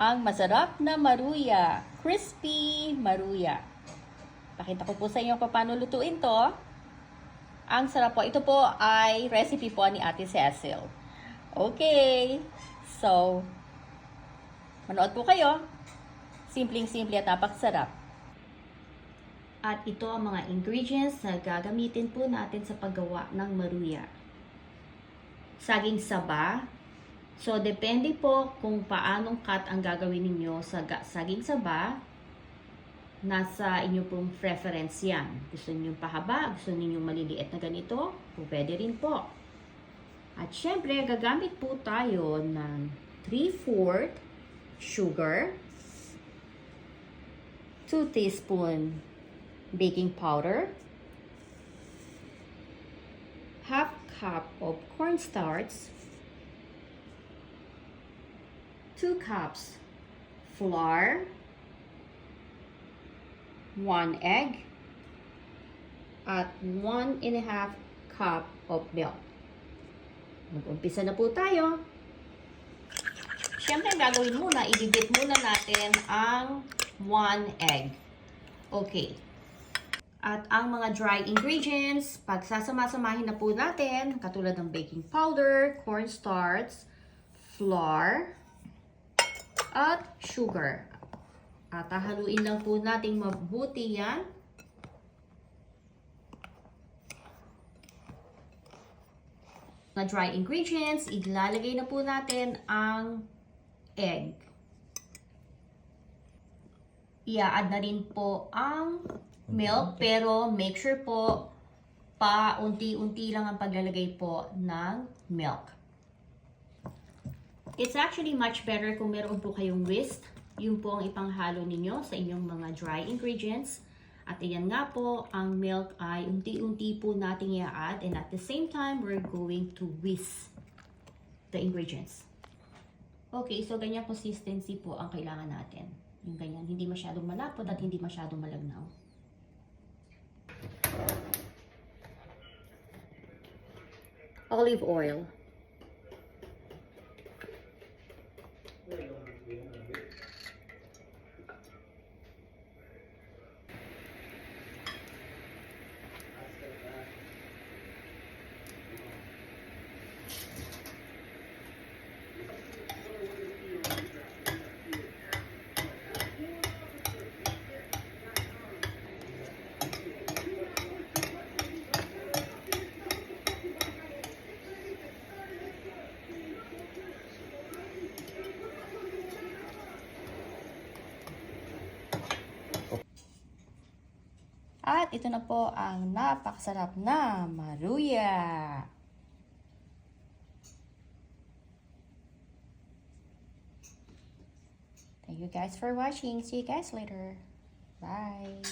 ang masarap na maruya. Crispy maruya. Pakita ko po sa inyo kung paano lutuin to. Ang sarap po. Ito po ay recipe po ni Ate Cecil. Okay. So, manood po kayo. Simpleng-simple at napakasarap. At ito ang mga ingredients na gagamitin po natin sa paggawa ng maruya. Saging saba. So, depende po kung paanong cut ang gagawin ninyo sa saging saba. Nasa inyo pong preference yan. Gusto niyo pahaba, gusto niyo maliliit na ganito, pwede rin po. At syempre, gagamit po tayo ng 3/4 sugar, 2 teaspoon baking powder, half cup of cornstarch, 2 cups flour, 1 egg, at 1.5 cup of milk. Mag-umpisa na po tayo. Siyempre, gagawin muna, i-beat muna natin ang 1 egg. Okay. At ang mga dry ingredients, pagsasama-samahin na po natin, katulad ng baking powder, cornstarch, flour, at sugar. At haluin lang po natin mabuti yan. Mga dry ingredients, ilalagay na po natin ang egg. I-add na rin po ang milk, pero make sure po paunti-unti lang ang paglalagay po ng milk. It's actually much better kung meron po kayong whisk. Yun po ang ipanghalo ninyo sa inyong mga dry ingredients. At iyan nga po, ang milk ay unti-unti po natin i-add, and at the same time, we're going to whisk the ingredients. Okay, so ganyan consistency po ang kailangan natin. Yung ganyan, hindi masyadong malapot at hindi masyadong malagnaw. Olive oil. At ito na po ang napakasarap na maruya. Thank you guys for watching. See you guys later. Bye.